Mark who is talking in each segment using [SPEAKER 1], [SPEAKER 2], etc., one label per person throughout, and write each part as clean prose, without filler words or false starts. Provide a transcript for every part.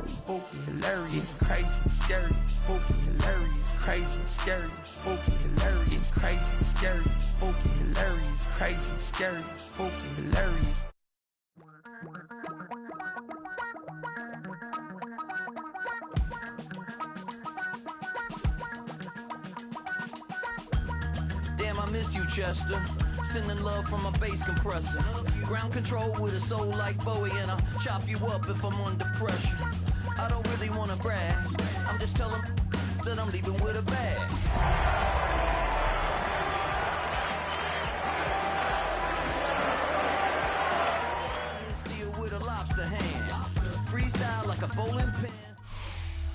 [SPEAKER 1] spooky, hilarious, crazy, scary, spooky, hilarious, crazy, scary, spooky, hilarious, crazy, scary, spooky, hilarious, crazy, scary, spooky, hilarious.
[SPEAKER 2] Damn, I miss you, Chester. Sending love from a bass compressor. Ground control with a soul like Bowie, and I'll chop you up if I'm under pressure. I don't really wanna brag. I'm just telling that I'm leaving with a bag. Steel with a lobster hand. Freestyle like a bowling pin.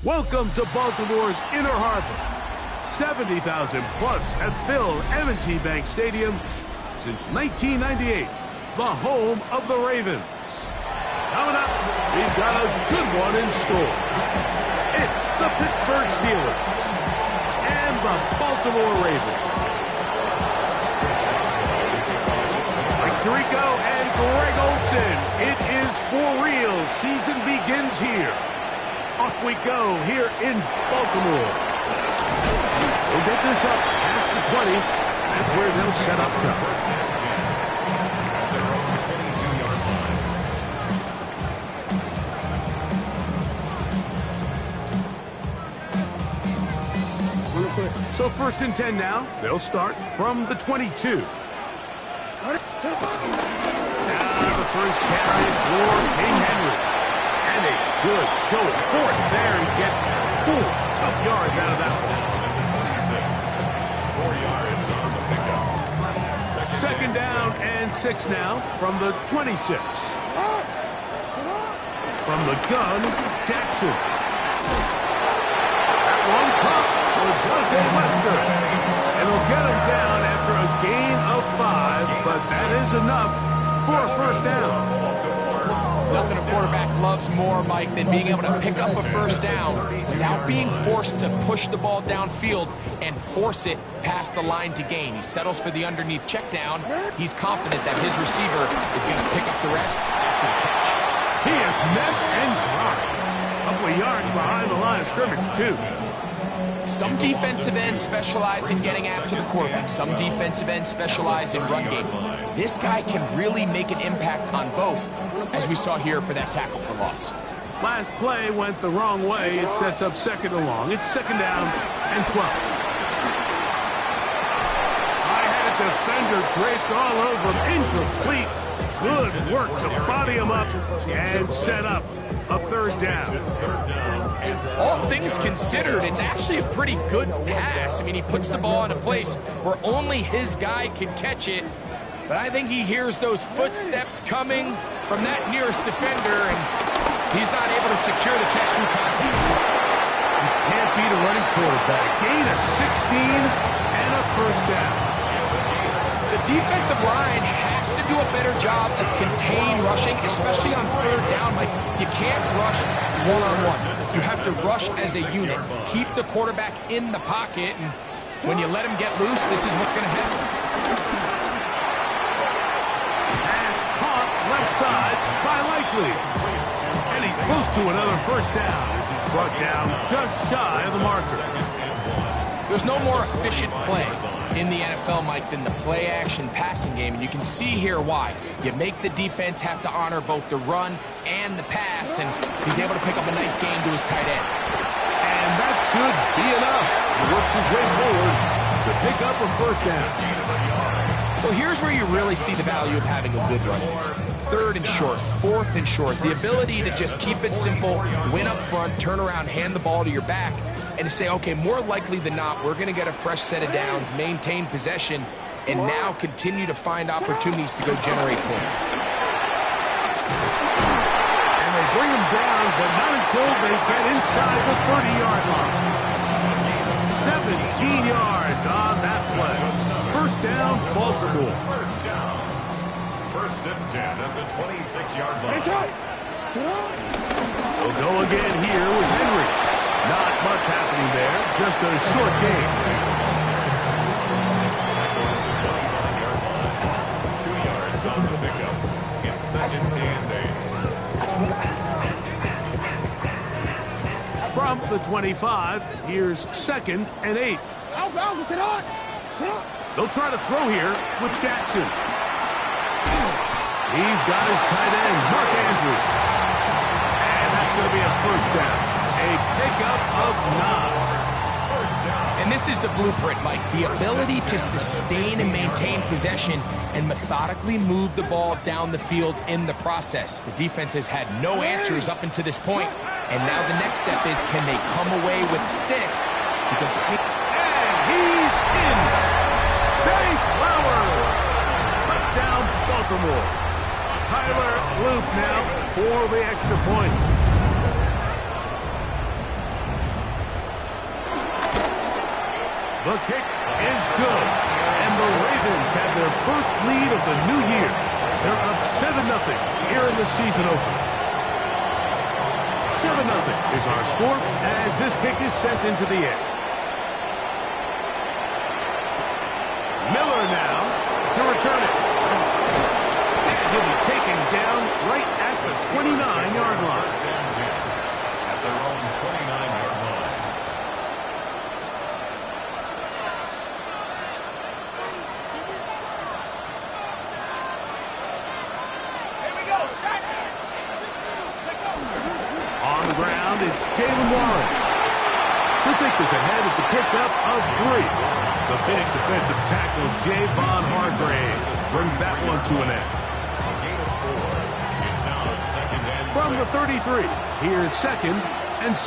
[SPEAKER 3] Welcome to Baltimore's Inner Harbor. 70,000 plus have filled M&T Bank Stadium since 1998, the home of the Ravens. Coming up, we've got a good one in store. It's the Pittsburgh Steelers and the Baltimore Ravens. Mike Tirico and Greg Olsen, it is for real. Season begins here. Off we go here in Baltimore. They'll get this up past the 20. That's where they'll set up shop. So 1st and 10 now. They'll start from the 22. Now the first carry for King Henry. And a good show of force there. He gets 4 tough yards out of that one.
[SPEAKER 4] 4 yards on the pickup.
[SPEAKER 3] 2nd down and 6 now from the 26. From the gun, Jackson. That one caught for Dante Wester. And he'll get him down after a gain of 5, but that is enough for a 1st down.
[SPEAKER 5] Nothing a quarterback loves more, Mike, than being able to pick up a 1st down without being forced to push the ball downfield and force it past the line to gain. He settles for the underneath check down. He's confident that his receiver is going to pick up the rest after the catch.
[SPEAKER 3] He is met and dropped. A couple of yards behind the line of scrimmage, too.
[SPEAKER 5] Some defensive ends specialize in getting after the quarterback. Some defensive ends specialize in run game. This guy can really make an impact on both, as we saw here for that tackle for loss.
[SPEAKER 3] Last play went the wrong way. It sets up 2nd and long. It's 2nd down and 12. I had a defender draped all over him. Incomplete. Good work to body him up and set up a 3rd down.
[SPEAKER 5] All things considered, it's actually a pretty good pass. I mean, he puts the ball in a place where only his guy can catch it. But I think he hears those footsteps coming from that nearest defender, and he's not able to secure the catch through contact.
[SPEAKER 3] You can't beat a running quarterback. Gain of 16 and a 1st down.
[SPEAKER 5] The defensive line has to do a better job of contained rushing, especially on 3rd down. Like, you can't rush one-on-one. You have to rush as a unit. Keep the quarterback in the pocket, and when you let him get loose, this is what's going to happen.
[SPEAKER 3] Pass caught left side by Likely. And he's close to another 1st down as he's brought down just shy of the marker.
[SPEAKER 5] There's no more efficient play in the NFL, Mike, than the play-action passing game, and you can see here why. You make the defense have to honor both the run and the pass, and he's able to pick up a nice gain to his tight end.
[SPEAKER 3] And that should be enough. He works his way forward to pick up a 1st down.
[SPEAKER 5] Well, here's where you really see the value of having a good run. 3rd and short, 4th and short. The ability to just keep it simple, win up front, turn around, hand the ball to your back, and to say, okay, more likely than not, we're going to get a fresh set of downs, maintain possession, and now continue to find opportunities to go generate points.
[SPEAKER 3] And they bring him down, but not until they get inside the 30-yard line. 17 yards on that play. 1st down, Baltimore.
[SPEAKER 4] 1st down. 1st and 10 at the 26-yard line.
[SPEAKER 3] They'll go again here with Henry. Not much happening there, just a short game.
[SPEAKER 4] 2 yards on the pickup. It's 2nd and 8.
[SPEAKER 3] From the 25, here's 2nd and 8. They'll try to throw here with Jackson. He's got his tight end, Mark Andrews. And that's going to be a first down. A pickup of 9.
[SPEAKER 5] And this is the blueprint, Mike. The ability to sustain and maintain possession and methodically move the ball down the field in the process. The defense has had no answers up until this point. And now the next step is, can they come away with 6? Because
[SPEAKER 3] and he's in. Jay Flowers. Touchdown, Baltimore. Tyler Luke now for the extra point. The kick is good. And the Ravens have their first lead of the new year. They're up 7-0 here in the season opener. 7-0 is our score as this kick is sent into the air. Miller now to return it. And he'll be taken down right at the 29-yard line.
[SPEAKER 4] At their own 29-yard line.
[SPEAKER 3] On the ground, it's Jaylen Warren. He'll take this ahead. It's a pickup of 3. The big defensive tackle, Javon Hargrave, brings that one to an end.
[SPEAKER 4] Gain of 4. It's now 2nd and 6.
[SPEAKER 3] From the 33, here's 2nd and 6.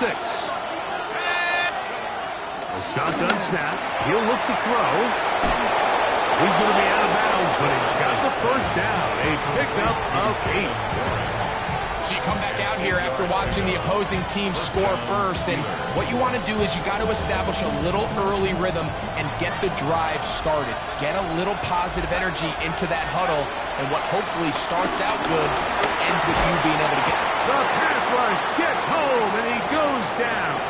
[SPEAKER 3] A shotgun snap. He'll look to throw. He's going to be out of bounds, but he's got the first down. A pickup of 8.
[SPEAKER 5] So you come back out here after watching the opposing team score first, and what you want to do is you got to establish a little early rhythm and get the drive started. Get a little positive energy into that huddle, and what hopefully starts out good ends with you being able to get.
[SPEAKER 3] The pass rush gets home, and he goes down.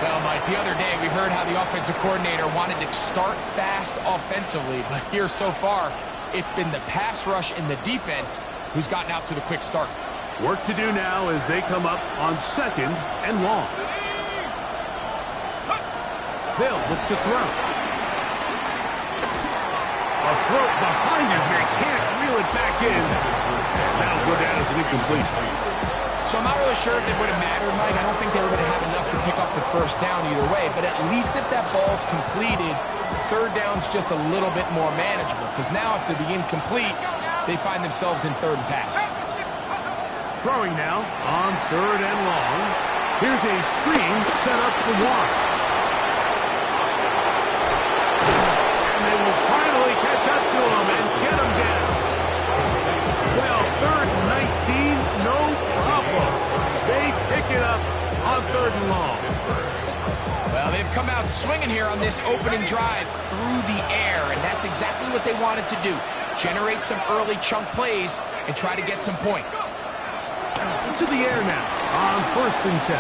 [SPEAKER 5] Well, Mike, the other day we heard how the offensive coordinator wanted to start fast offensively, but here so far, it's been the pass rush and the defense who's gotten out to the quick start.
[SPEAKER 3] Work to do now as they come up on 2nd and long. They'll look to throw. A throw behind his man, can't reel it back in. That'll go down as an incompletion.
[SPEAKER 5] So I'm not really sure if it would have mattered, Mike. I don't think they were going to have enough to pick up the first down either way, but at least if that ball's completed, 3rd down's just a little bit more manageable, because now after the incomplete, they find themselves in 3rd and pass.
[SPEAKER 3] Throwing now on 3rd and long. Here's a screen set up for Warren. And they will finally catch up to him and get him down. Well, 3rd and 19, no problem. They pick it up on 3rd and long.
[SPEAKER 5] Well, they've come out swinging here on this opening drive through the air, and that's exactly what they wanted to do. Generate some early chunk plays and try to get some points.
[SPEAKER 3] To the air now on 1st and 10.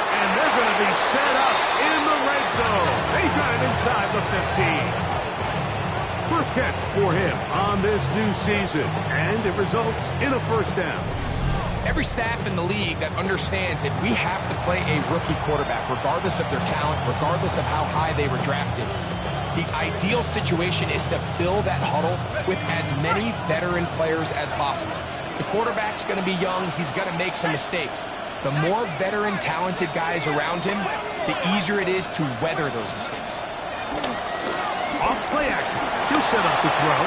[SPEAKER 3] And they're going to be set up in the red zone. They've got it inside the 15. First catch for him on this new season, and it results in a first down.
[SPEAKER 5] Every staff in the league that understands that we have to play a rookie quarterback, regardless of their talent, regardless of how high they were drafted. The ideal situation is to fill that huddle with as many veteran players as possible. The quarterback's going to be young. He's going to make some mistakes. The more veteran, talented guys around him, the easier it is to weather those mistakes.
[SPEAKER 3] Off play action. He'll set up to throw.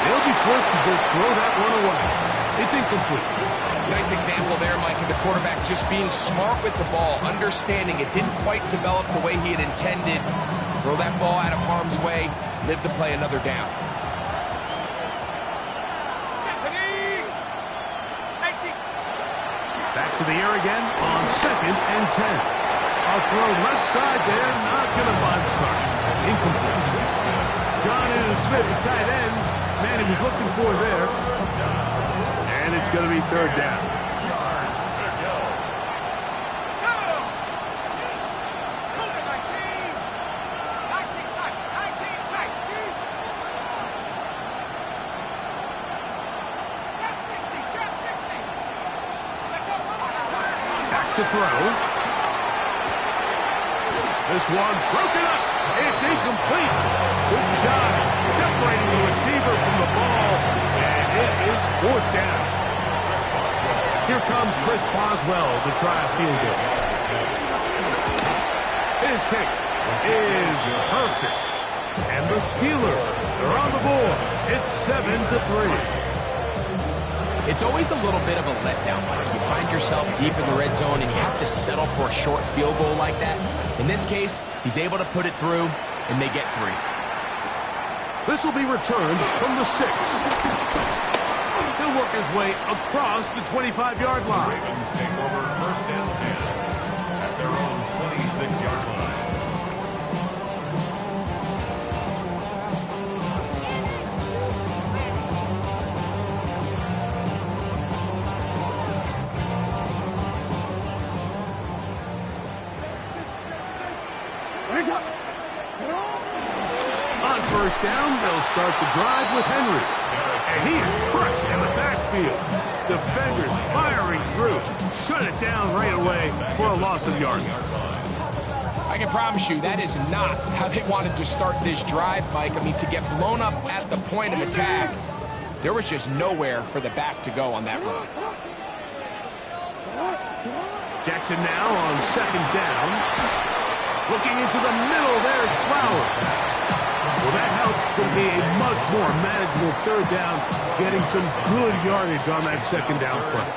[SPEAKER 3] They'll be forced to just throw that one away. It's incomplete.
[SPEAKER 5] Nice example there, Mike, of the quarterback just being smart with the ball, understanding it didn't quite develop the way he had intended. Throw that ball out of harm's way, live to play another down.
[SPEAKER 3] Back to the air again on 2nd and 10. A throw left side there, not going to find the target. Incomplete. Jonnu Smith, the tight end, man he was looking for there. And it's going to be 3rd down. to throw. This one broken up. It's incomplete. Good job separating the receiver from the ball, and it is fourth down. Here comes Chris Boswell to try a field goal. His kick is perfect. And the Steelers are on the board. It's 7-3.
[SPEAKER 5] It's always a little bit of a letdown, Mike. You find yourself deep in the red zone and you have to settle for a short field goal like that. In this case, he's able to put it through, and they get 3.
[SPEAKER 3] This will be returned from the 6. He'll work his way across the 25-yard line.
[SPEAKER 4] Ravens take over first and 10 at their own 26-yard line.
[SPEAKER 3] On first down, they'll start the drive with Henry. And he is crushed in the backfield. Defenders firing through. Shut it down right away for a loss of yards.
[SPEAKER 5] I can promise you that is not how they wanted to start this drive, Mike. I mean, to get blown up at the point of attack, there was just nowhere for the back to go on that run.
[SPEAKER 3] Jackson now on second down. Looking into the middle, there's Flowers. Well, that helps to be a much more manageable third down, getting some good yardage on that second down play.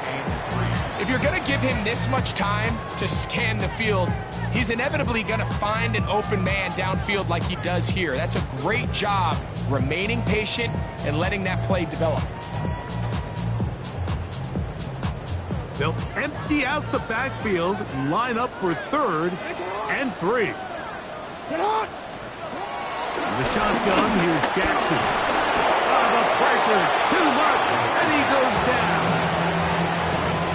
[SPEAKER 5] If you're going to give him this much time to scan the field, he's inevitably going to find an open man downfield like he does here. That's a great job remaining patient and letting that play develop.
[SPEAKER 3] They'll empty out the backfield, line up for 3rd and 3. The shotgun, here's Jackson. The pressure, too much, and he goes down.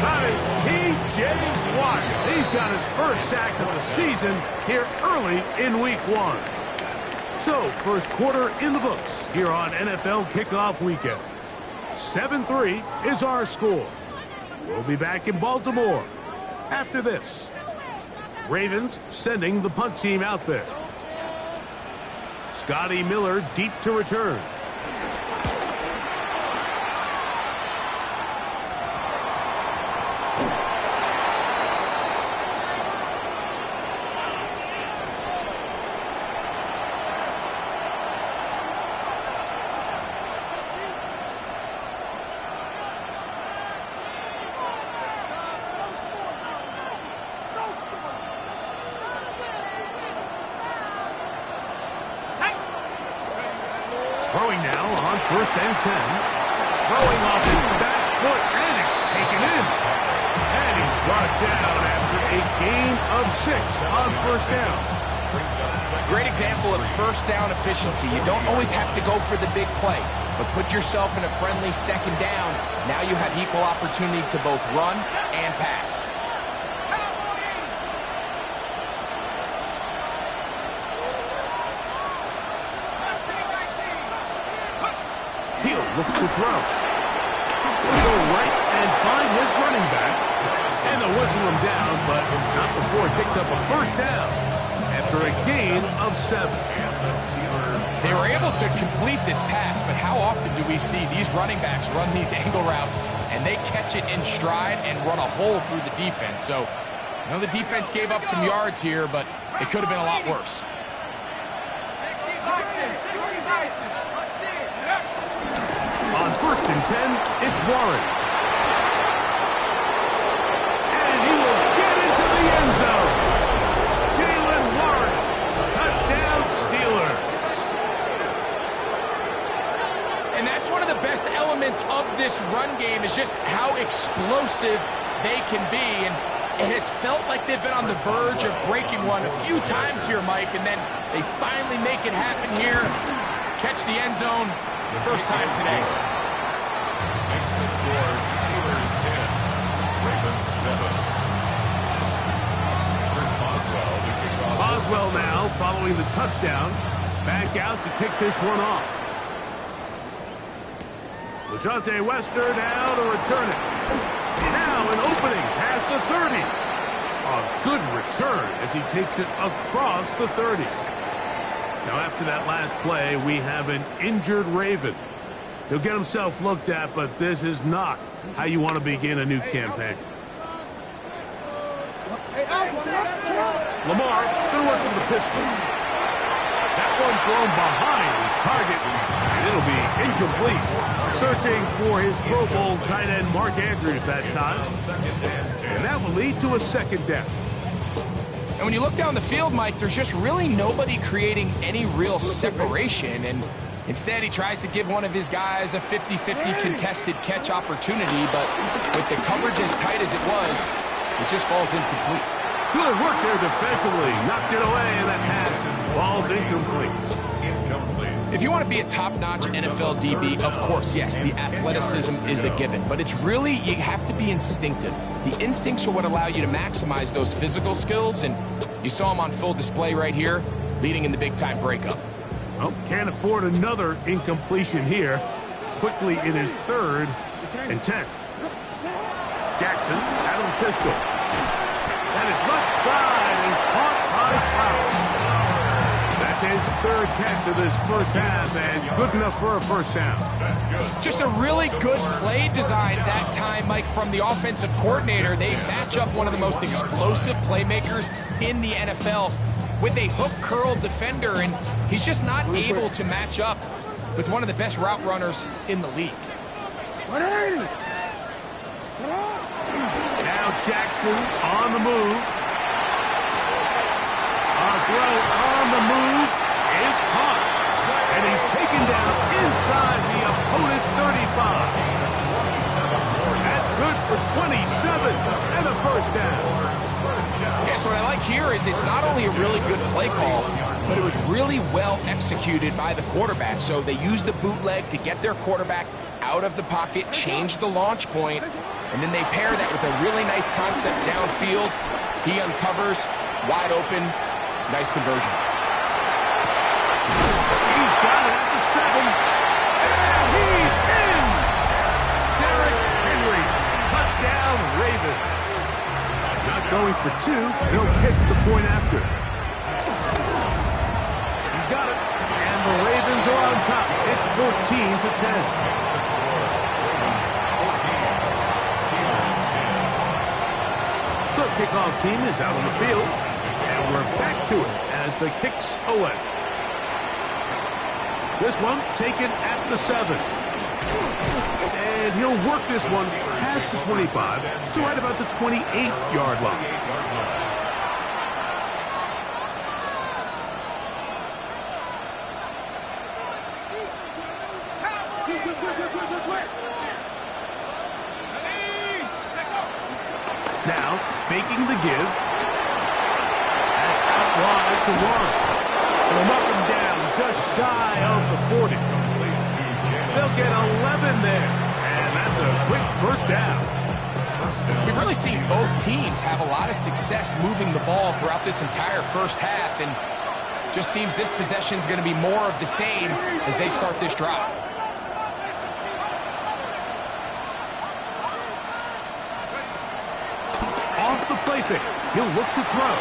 [SPEAKER 3] That is T.J. Watt. He's got his first sack of the season here early in week 1. So, first quarter in the books here on NFL Kickoff Weekend. 7-3 is our score. We'll be back in Baltimore after this. Ravens sending the punt team out there. Scotty Miller deep to return. Throwing now on first and 10. Throwing off his back foot, and it's taken in. And he's brought down after a gain of 6 on first down.
[SPEAKER 5] Great example of first down efficiency. You don't always have to go for the big play, but put yourself in a friendly second down. Now you have equal opportunity to both run and pass.
[SPEAKER 3] He'll look to throw. He'll go right and find his running back. And they'll whistle him down, but not before he picks up a first down after a gain of 7.
[SPEAKER 5] They were able to complete this pass, but how often do we see these running backs run these angle routes and they catch it in stride and run a hole through the defense? So, I know the defense gave up some yards here, but it could have been a lot worse.
[SPEAKER 3] On first and 10, it's Warren. And he will get into the end zone. Jaylen Warren, touchdown Steelers.
[SPEAKER 5] And that's one of the best elements of this run game is just how explosive they can be. And it has felt like they've been on the verge of breaking one a few times here, Mike, and then they finally make it happen here. Catch the end zone. First time today.
[SPEAKER 4] Makes the score Steelers 10, Ravens 7. Chris Boswell to kick off.
[SPEAKER 3] Boswell now following the touchdown. Back out to kick this one off. LeJohntay Wester now to return it. Now an opening past the 30. A good return as he takes it across the 30. Now, after that last play, we have an injured Raven. He'll get himself looked at, but this is not how you want to begin a new campaign. Lamar going to work for the pistol. That one thrown behind his target, and it'll be incomplete. Searching for his Pro Bowl tight end Mark Andrews that time. And that will lead to a second down.
[SPEAKER 5] And when you look down the field, Mike, there's just really nobody creating any real separation. And instead, he tries to give one of his guys a 50-50 contested catch opportunity. But with the coverage as tight as it was, it just falls incomplete.
[SPEAKER 3] Good work there defensively. Knocked it away, and that pass falls incomplete.
[SPEAKER 5] If you want to be a top-notch NFL DB, of course, yes, the athleticism is a given. But it's really, you have to be instinctive. The instincts are what allow you to maximize those physical skills, and you saw him on full display right here, leading in the big-time breakup.
[SPEAKER 3] Oh, can't afford another incompletion here. Quickly in his 3rd and 10. Jackson out of the pistol. That is left side and caught by Flowers. That's his 3rd catch of this first half, and good enough for a first down.
[SPEAKER 4] That's good.
[SPEAKER 5] Just a really good play design that time, Mike, from the offensive coordinator. They match up one of the most explosive playmakers in the NFL with a hook curl defender, and he's just not able to match up with one of the best route runners in the league.
[SPEAKER 3] Now Jackson on the move. A throw on the move is caught. And he's taken down inside the opponent's 35. That's good for 27 and a first down.
[SPEAKER 5] Yeah, so what I like here is it's not only a really good play call, but it was really well executed by the quarterback. So they used the bootleg to get their quarterback out of the pocket, change the launch point, and then they pair that with a really nice concept downfield. He uncovers, wide open, nice conversion.
[SPEAKER 3] He's got it at the 7. And he's in! Derrick Henry, touchdown Ravens. Not going for 2, they'll kick the point after. He's got it, and the Ravens are on top. It's 14-10. The kickoff team is out on the field, and we're back to it as the kick's away. This one taken at the 7. And he'll work this one past the 25 to right about the 28-yard line. Now, faking the give. That's out wide to Warren. They'll knock him down just shy of the 40. They'll get 11 there. And that's a quick first down.
[SPEAKER 5] We've really seen both teams have a lot of success moving the ball throughout this entire first half, and just seems this possession is going to be more of the same as they start this drive.
[SPEAKER 3] Off the play fake, he'll look to throw.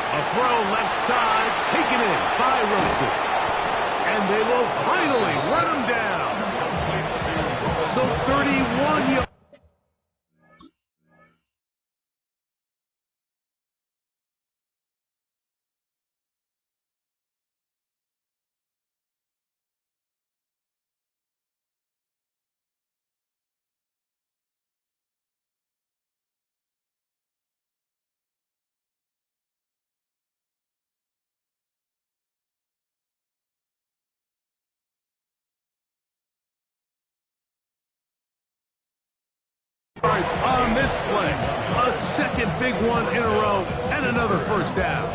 [SPEAKER 3] A throw left side, taken in by Wilson. And they will finally run him down. So 31 yards. On this play, a second big one in a row, and another first down.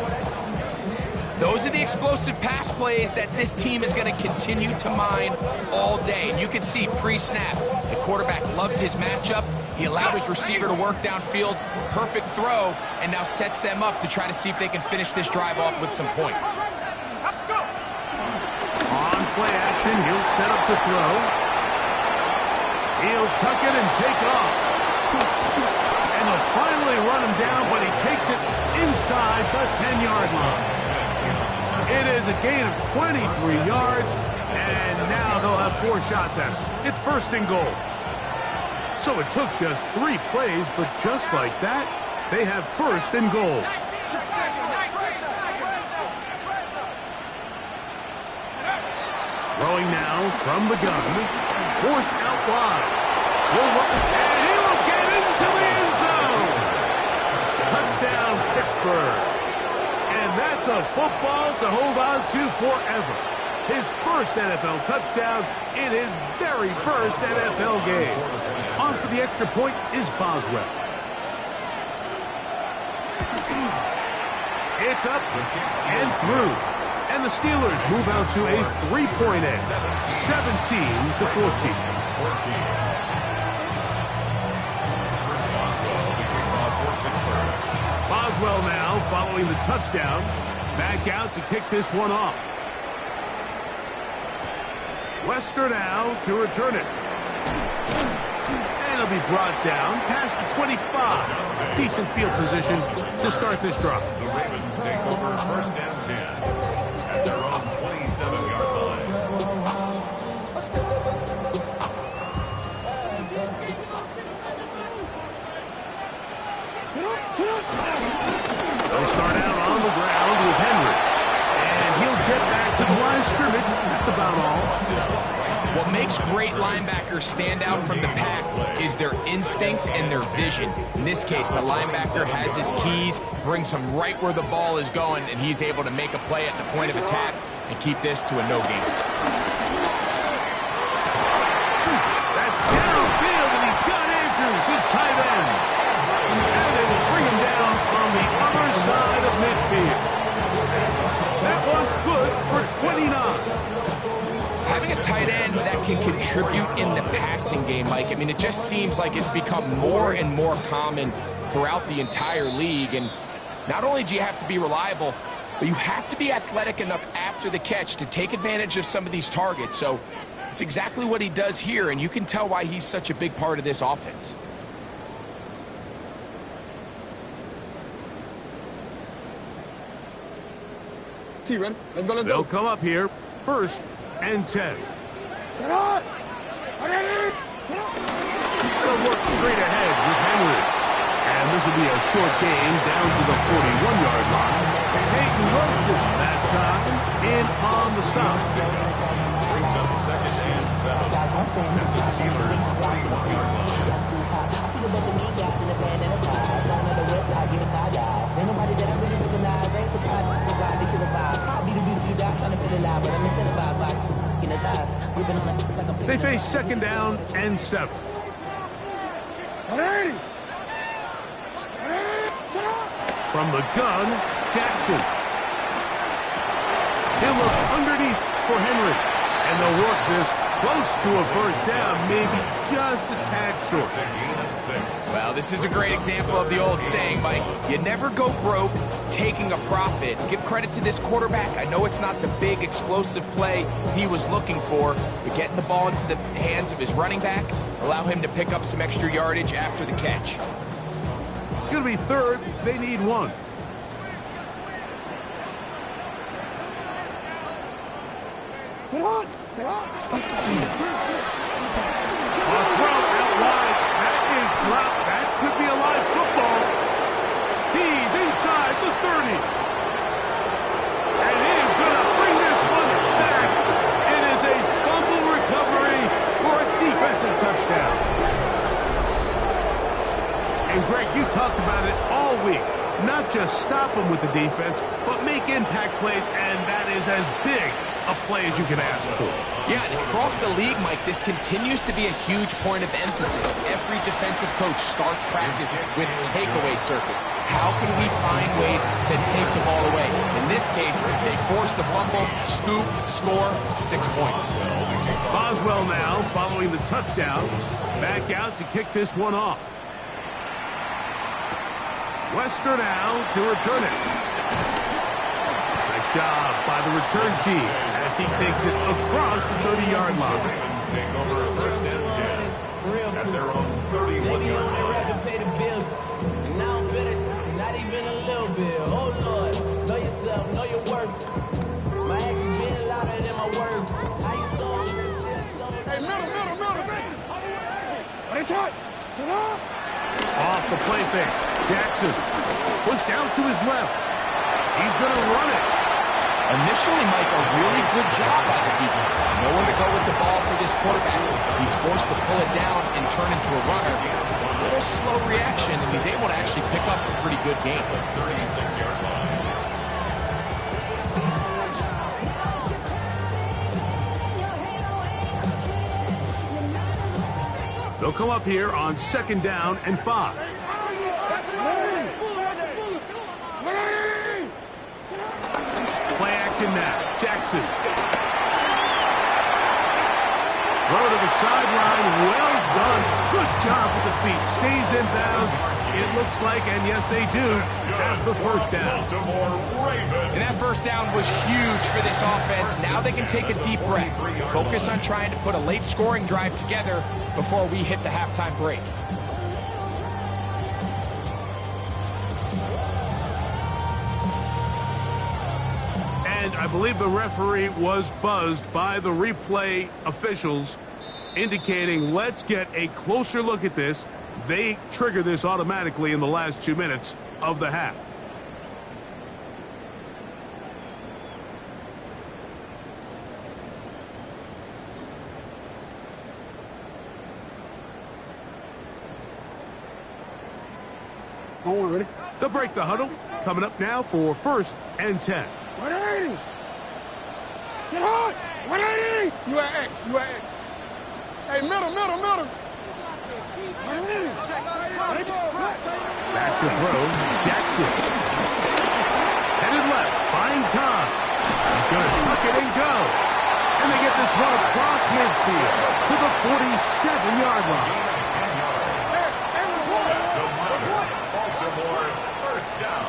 [SPEAKER 5] Those are the explosive pass plays that this team is going to continue to mine all day. And you can see pre-snap, the quarterback loved his matchup. He allowed his receiver to work downfield, perfect throw, and now sets them up to try to see if they can finish this drive off with some points.
[SPEAKER 3] On play action, he'll set up to throw. He'll tuck it and take off. And he'll finally run him down, but he takes it inside the 10-yard line. It is a gain of 23 yards, and now they'll have 4 shots at it. It's first and goal. So it took just 3 plays, but just like that, they have first and goal. Throwing now from the gun, forced out wide. And he will get into the end zone. Touchdown, Pittsburgh. And that's a football to hold on to forever. His first NFL touchdown in his very first NFL game. On for the extra point is Boswell. It's up and through. And the Steelers move out to a 3-point edge, 17-14. Boswell now following the touchdown. Back out to kick this one off. Wester now to return it. And it'll be brought down past the 25. Decent field position to start this drive.
[SPEAKER 4] The Ravens take over first and 10 at their own 27-yard line.
[SPEAKER 3] They'll start out on the ground with Henry. And he'll get back to the line of scrimmage. That's about all.
[SPEAKER 5] What makes great linebackers stand out from the pack is their instincts and their vision. In this case, the linebacker has his keys, brings him right where the ball is going, and he's able to make a play at the point of attack and keep this to a no gain.
[SPEAKER 3] That's downfield, and he's got Andrews, his tight end. And they will bring him down on the other side of midfield. That one's good for 29.
[SPEAKER 5] Having a tight end that can contribute in the passing game, Mike, I mean, it just seems like it's become more and more common throughout the entire league. And not only do you have to be reliable, but you have to be athletic enough after the catch to take advantage of some of these targets. So it's exactly what he does here, and you can tell why he's such a big part of this offense.
[SPEAKER 3] They'll come up here first and 10. They'll work straight ahead with Henry. And this will be a short gain down to the 41-yard line. Peyton Rosen that time in on the stop.
[SPEAKER 4] Brings up second and 7 at the Steelers' 41-yard line.
[SPEAKER 6] I see a bunch of meat gaps in the band and a tie. Going on the west side, give it side eyes. Ain't nobody that I really recognize. Ain't surprised to ride the killer vibe. Probably the reason you die trying to feel alive, but I'm incentivized by in the thighs. Ripping on it like a
[SPEAKER 3] They face second down and 7. From the gun, Jackson. He'll look underneath for Henry. And they'll work this close to a first down, maybe just a tad short.
[SPEAKER 4] It's a gain of 6.
[SPEAKER 5] Well, this is a great example of the old saying, Mike. You never go broke taking a profit. Give credit to this quarterback. I know it's not the big explosive play he was looking for, but getting the ball into the hands of his running back, allow him to pick up some extra yardage after the catch.
[SPEAKER 3] It's going to be third. They need 1. A throw out wide. That is dropped. That could be a live football. He's inside the 30. And he is going to bring this one back. It is a fumble recovery for a defensive touchdown. And Greg, you talked about it all week. Not just stop them with the defense, but make impact plays, and that is as big a play as you can ask for.
[SPEAKER 5] Yeah, and across the league, Mike, this continues to be a huge point of emphasis. Every defensive coach starts practice with takeaway circuits. How can we find ways to take the ball away? In this case, they forced the fumble, scoop, score, 6 points.
[SPEAKER 3] Boswell now following the touchdown. Back out to kick this one off. Wester now to return it. Nice job by the return team as he takes it across the 30-yard line.
[SPEAKER 4] The Ravens take over first and 10 at their own 31-yard line.
[SPEAKER 3] Off the play fake. Jackson pushed out to his left. He's going to run it.
[SPEAKER 5] Initially, Mike, a really good job by the defense. Nowhere to go with the ball for this quarterback. He's forced to pull it down and turn into a runner. A little slow reaction, and he's able to actually pick up a pretty good game.
[SPEAKER 4] 36-yard line.
[SPEAKER 3] They'll come up here on 2nd down and 5. Play action now. Jackson. Throw to the sideline. Well done. Good job with the feet. Stays in bounds. It looks like, and yes, they do, have the first down.
[SPEAKER 5] And that first down was huge for this offense. Now they can take a deep breath. Focus on trying to put a late scoring drive together before we hit the halftime break.
[SPEAKER 3] And I believe the referee was buzzed by the replay officials, indicating let's get a closer look at this. They trigger this automatically in the last 2 minutes of the half. They'll break the huddle. Coming up now for 1st and 10.
[SPEAKER 7] 180. Sit hard. 180. You at X. You at X. Hey, middle.
[SPEAKER 3] Back to throw. Jackson. Headed left. Buying time. He's going to tuck it and go. And they get this one across midfield to the 47-yard line.
[SPEAKER 4] Baltimore, first down.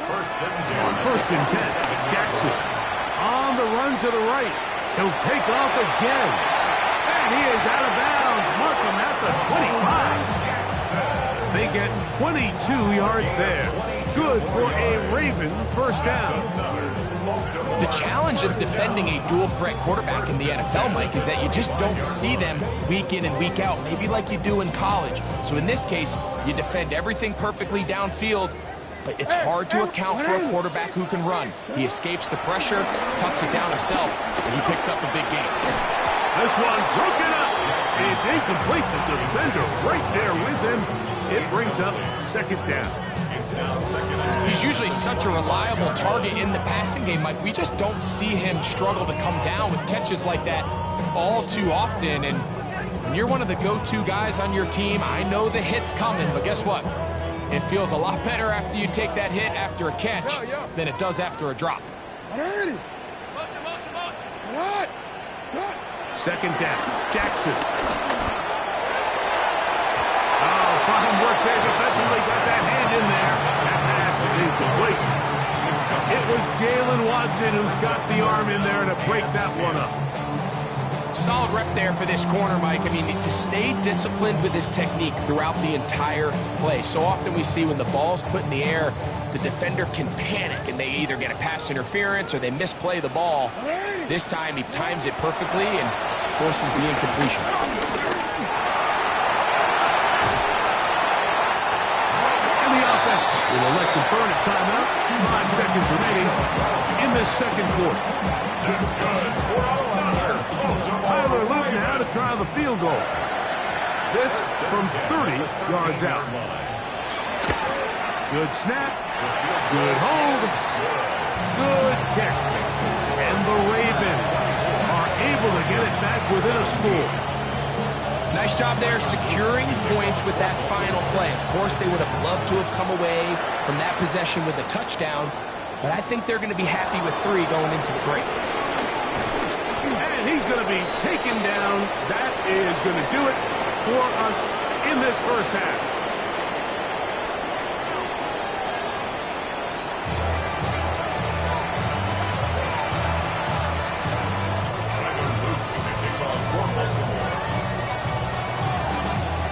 [SPEAKER 3] On 1st and 10, Jackson on the run to the right. He'll take off again. And he is out of bounds. Mark him at the 25. They get 22 yards there. Good for a Raven first down.
[SPEAKER 5] The challenge of defending a dual-threat quarterback in the NFL, Mike, is that you just don't see them week in and week out, maybe like you do in college. So in this case, you defend everything perfectly downfield, but it's hard to account for a quarterback who can run. He escapes the pressure, tucks it down himself, and he picks up a big gain.
[SPEAKER 3] This one broken up. It's incomplete. The defender right there with him. It brings up 2nd down.
[SPEAKER 5] He's usually such a reliable target in the passing game, Mike. We just don't see him struggle to come down with catches like that all too often. And when you're one of the go-to guys on your team, I know the hit's coming, but guess what? It feels a lot better after you take that hit after a catch than it does after a drop.
[SPEAKER 7] 180.
[SPEAKER 3] 2nd down. Jackson. Oh, fine work there defensively. Got that hand in there. That pass is incomplete. It was Jalen Watson who got the arm in there to break that one up.
[SPEAKER 5] Solid rep there for this corner, Mike. I mean, to stay disciplined with his technique throughout the entire play. So often we see when the ball's put in the air, the defender can panic and they either get a pass interference or they misplay the ball. This time he times it perfectly and forces the incompletion.
[SPEAKER 3] And the offense will elect to burn a timeout. 5 seconds remaining in this 2nd quarter.
[SPEAKER 4] That's good.
[SPEAKER 3] Tyler Luton now to try the field goal. This from 30 yards out. Good snap. Good hold. Good kick. And the Ravens are able to get it back within a score.
[SPEAKER 5] Nice job there securing points with that final play. Of course, they would have loved to have come away from that possession with a touchdown, but I think they're going to be happy with 3 going into the break.
[SPEAKER 3] And he's going to be taken down. That is going to do it for us in this first half.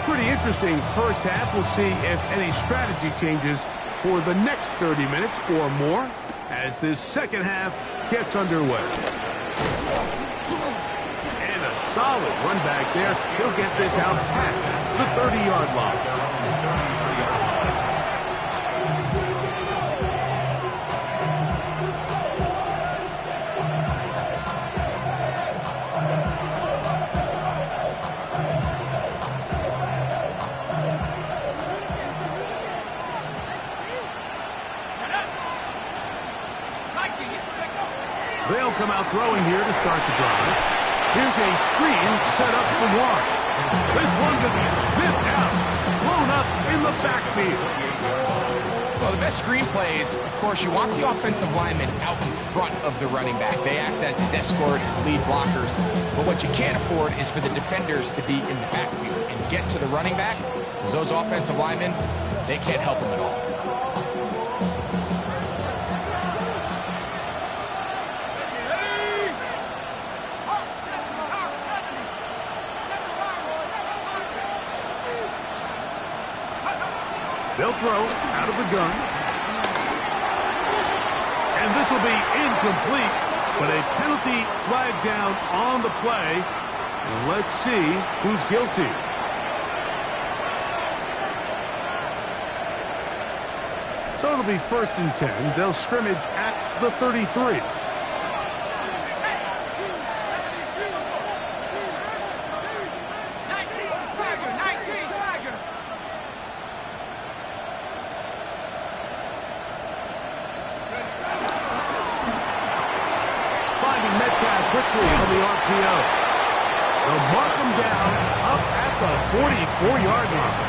[SPEAKER 3] Pretty interesting first half. We'll see if any strategy changes for the next 30 minutes or more as this second half gets underway. And a solid run back there. He'll get this out past the 30-yard line. They'll come out throwing here to start the drive. Here's a screen set up for one. This one could be sniffed out, blown up in the backfield.
[SPEAKER 5] Well, the best screen plays, of course, you want the offensive lineman out in front of the running back. They act as his escort, his lead blockers. But what you can't afford is for the defenders to be in the backfield and get to the running back, because those offensive linemen, they can't help him at all.
[SPEAKER 3] They'll throw out of the gun. And this will be incomplete, but a penalty flag down on the play. And let's see who's guilty. So it'll be 1st and 10. They'll scrimmage at the 33. Quickly on the RPO. They'll mark him down up at the 44-yard line.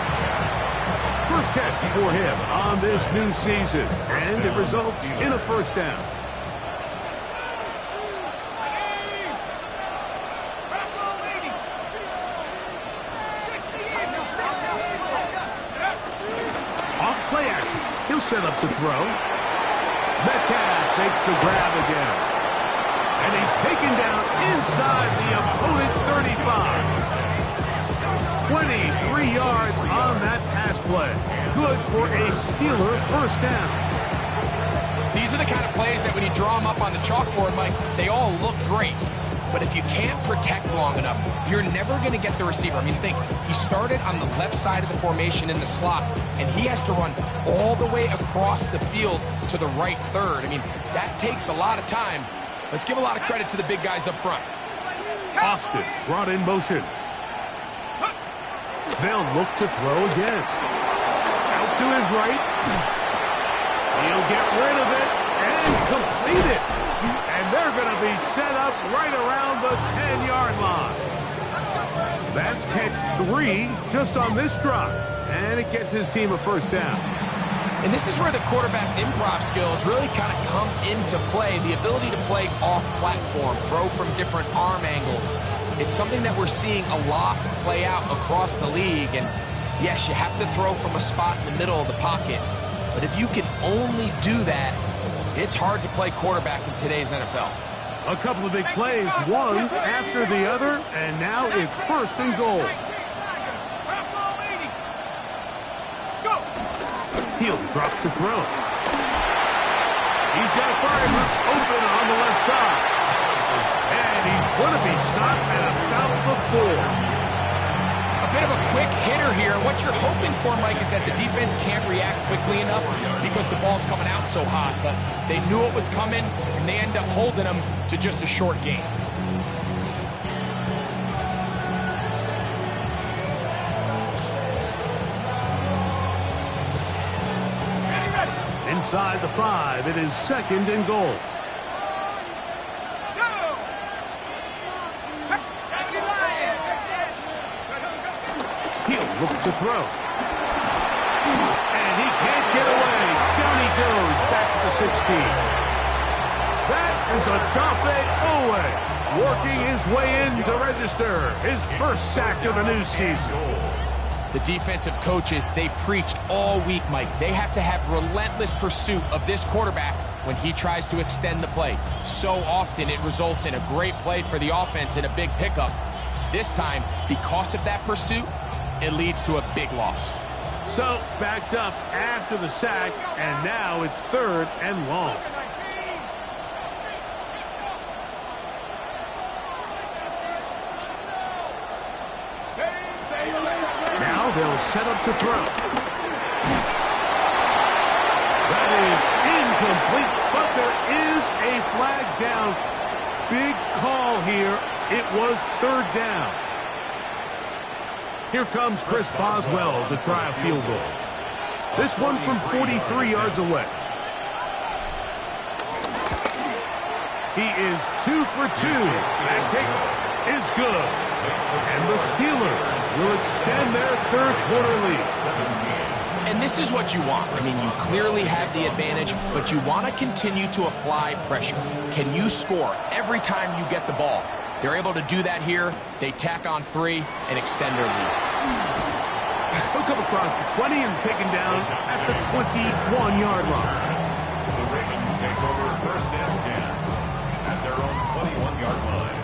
[SPEAKER 3] First catch for him on this new season, and it results in a first down. Off play action. He'll set up to throw. Metcalf makes the grab again. And he's taken down inside the opponent's 35. 23 yards on that pass play. Good for a Steeler first down.
[SPEAKER 5] These are the kind of plays that when you draw them up on the chalkboard, Mike, they all look great. But if you can't protect long enough, you're never going to get the receiver. I mean, think, he started on the left side of the formation in the slot, and he has to run all the way across the field to the right third. I mean, that takes a lot of time. Let's give a lot of credit to the big guys up front.
[SPEAKER 3] Austin brought in motion. They'll look to throw again. Out to his right. He'll get rid of it and complete it. And they're going to be set up right around the 10-yard line. That's catch 3 just on this drive. And it gets his team a first down.
[SPEAKER 5] And this is where the quarterback's improv skills really kind of come into play. The ability to play off-platform, throw from different arm angles. It's something that we're seeing a lot play out across the league. And yes, you have to throw from a spot in the middle of the pocket. But if you can only do that, it's hard to play quarterback in today's NFL.
[SPEAKER 3] A couple of big plays, one after the other, and now it's 1st and goal. He'll drop to throw. He's got a fireman open on the left side. And he's going to be stopped at about the 4.
[SPEAKER 5] A bit of a quick hitter here. What you're hoping for, Mike, is that the defense can't react quickly enough because the ball's coming out so hot. But they knew it was coming, and they end up holding them to just a short gain.
[SPEAKER 3] Inside the 5, it is 2nd and goal. He'll look to throw. And he can't get away. Down he goes back to the 16. That is Odafe Oweh working his way in to register his first sack of the new season.
[SPEAKER 5] The defensive coaches, they preached all week, Mike. They have to have relentless pursuit of this quarterback when he tries to extend the play. So often it results in a great play for the offense and a big pickup. This time, because of that pursuit, it leads to a big loss.
[SPEAKER 3] So, backed up after the sack, and now it's 3rd and long. they'll set up to throw. That is incomplete, but there is a flag down. Big call here. It was third down. Here comes Chris Boswell to try a field goal. This one from 43 yards away. He is 2 for 2. That kick is good. And the Steelers will extend their third quarter lead.
[SPEAKER 5] And this is what you want. I mean, you clearly have the advantage, but you want to continue to apply pressure. Can you score every time you get the ball? They're able to do that here. They tack on 3 and extend their lead.
[SPEAKER 3] He'll come across the 20 and taken down at the 21-yard line.
[SPEAKER 4] The Ravens take over first and 10 at their own 21-yard line.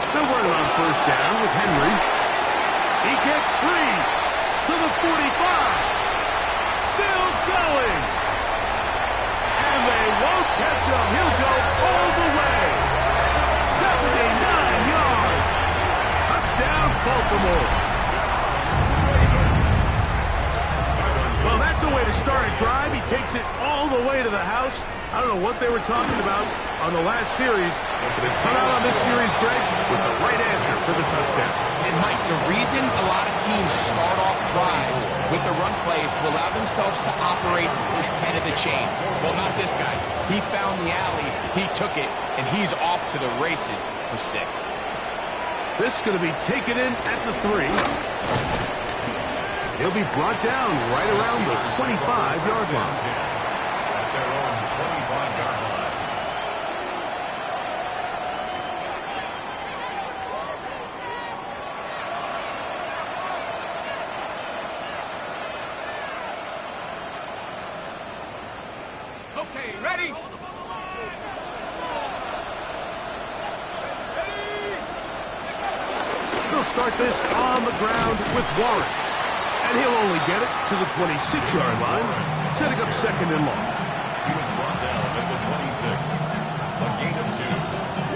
[SPEAKER 3] They're running on first down with Henry. He gets free to the 45. Still going. And they won't catch him. He'll go all the way. 79 yards. Touchdown, Baltimore. Well, that's a way to start a drive. He takes it all the way to the house. I don't know what they were talking about on the last series, but they've come out on this series, Greg, with the right answer for the touchdown.
[SPEAKER 5] And Mike, the reason a lot of teams start off drives with the run plays to allow themselves to operate ahead of the chains. Well, not this guy. He found the alley, he took it, and he's off to the races for 6.
[SPEAKER 3] This is going to be taken in at the 3. He'll be brought down right around the 25-yard line.
[SPEAKER 4] At their own 25-yard line.
[SPEAKER 7] Okay, ready?
[SPEAKER 3] They'll start this on the ground with Warren. And he'll only get it to the 26-yard line, setting up second and long.
[SPEAKER 4] He was brought down at the 26. A gain of 2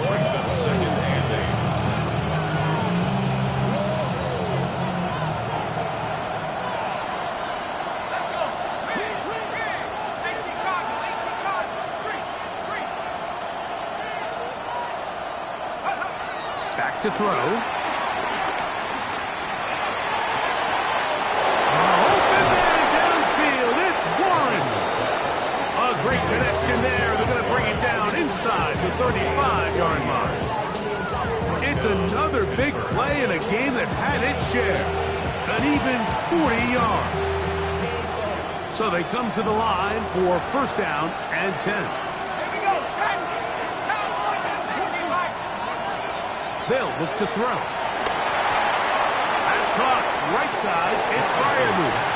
[SPEAKER 4] brings up second and 8.
[SPEAKER 3] Back to throw. Great connection there. They're going to bring him down inside the 35-yard line. It's another big play in a game that's had its share. An even 40 yards. So they come to the line for first down and 10. They'll look to throw. That's caught right side. It's Freiermuth.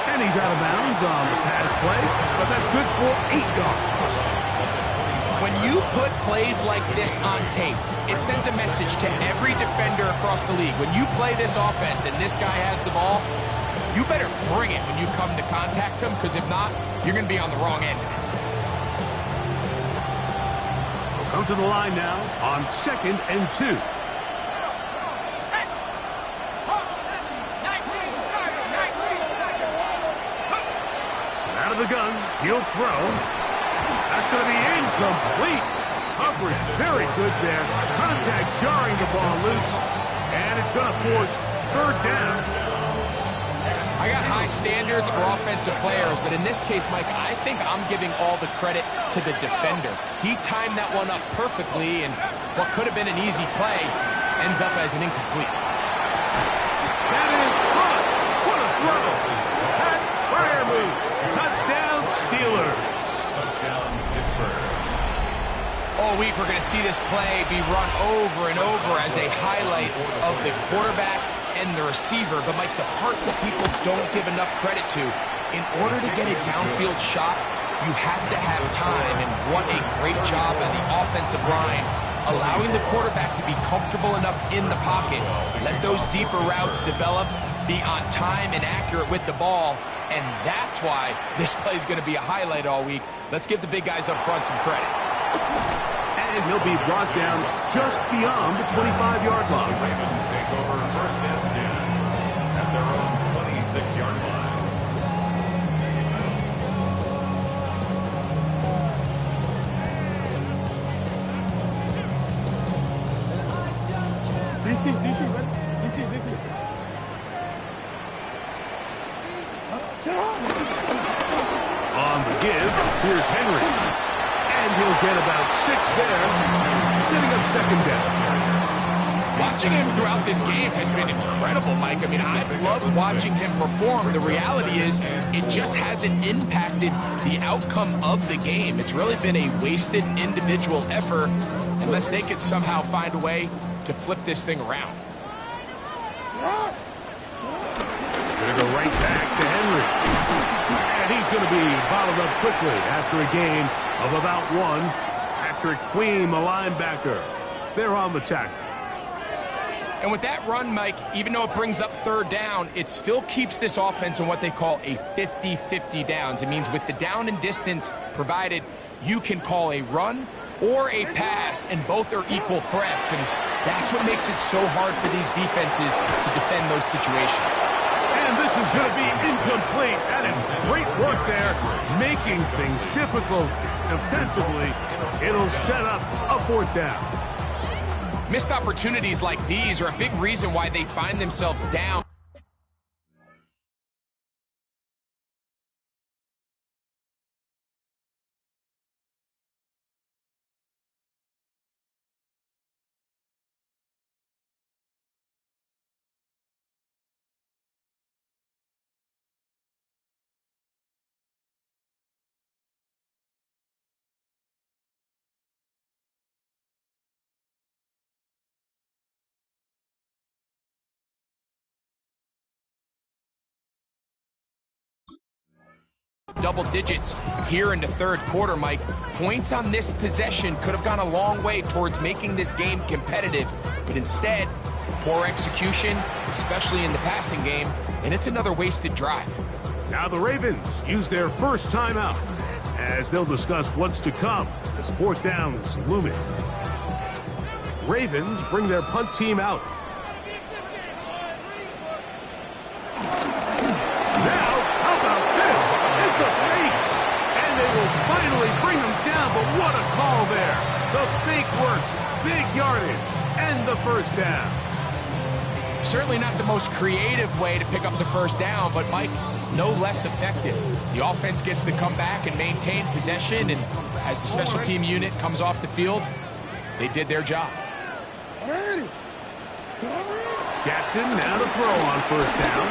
[SPEAKER 3] And he's out of bounds on the pass play, but that's good for 8 yards.
[SPEAKER 5] When you put plays like this on tape, it sends a message to every defender across the league. When you play this offense and this guy has the ball, you better bring it when you come to contact him, because if not, you're going to be on the wrong end.
[SPEAKER 3] We'll come to the line now on second and 2. The gun, he'll throw. That's going to be incomplete. Coverage very good there. Contact jarring the ball loose, and it's going to force third down.
[SPEAKER 5] I got high standards for offensive players, but in this case, Mike, I think I'm giving all the credit to the defender. He timed that one up perfectly, and what could have been an easy play ends up as an incomplete.
[SPEAKER 3] That is caught. What a throw. Pat Freiermuth. Touchdown, Steelers.
[SPEAKER 4] Touchdown, Pittsburgh.
[SPEAKER 5] All week, we're going to see this play be run over and over as a highlight of the quarterback and the receiver. But, Mike, the part that people don't give enough credit to, in order to get a downfield shot, you have to have time. And what a great job by the offensive line, allowing the quarterback to be comfortable enough in the pocket, let those deeper routes develop, be on time and accurate with the ball, and that's why this play is going to be a highlight all week. Let's give the big guys up front some credit.
[SPEAKER 3] And he'll be brought down just beyond the 25-yard line.
[SPEAKER 4] The Ravens take over first and 10 at their own 26-yard line.
[SPEAKER 7] DC, ready? DC.
[SPEAKER 3] On the give, here's Henry. And he'll get about 6 there, setting up second down.
[SPEAKER 5] Watching him throughout this game has been incredible, Mike. I mean, I've loved watching him perform. The reality is it just hasn't impacted the outcome of the game. It's really been a wasted individual effort unless they could somehow find a way to flip this thing around.
[SPEAKER 3] Gonna go right back to Henry. And he's gonna be bottled up quickly after a gain of about 1. Patrick Queen, the linebacker. They're on the tackle.
[SPEAKER 5] And with that run, Mike, even though it brings up third down, it still keeps this offense in what they call a 50-50 downs. It means with the down and distance provided, you can call a run or a pass, and both are equal threats. And that's what makes it so hard for these defenses to defend those situations.
[SPEAKER 3] And this is going to be incomplete. That is great work there, making things difficult defensively. It'll set up a 4th down.
[SPEAKER 5] Missed opportunities like these are a big reason why they find themselves down. Double digits here in the third quarter, Mike. Points on this possession could have gone a long way towards making this game competitive, but instead, poor execution, especially in the passing game, and it's another wasted drive.
[SPEAKER 3] Now the Ravens use their first timeout as they'll discuss what's to come as 4th down is looming. Ravens bring their punt team out. Finally bring them down, but what a call there. The fake works, big yardage, and the first down.
[SPEAKER 5] Certainly not the most creative way to pick up the first down, but Mike, no less effective. The offense gets to come back and maintain possession, and as the special team unit comes off the field, they did their job.
[SPEAKER 3] Jackson now to throw on first down.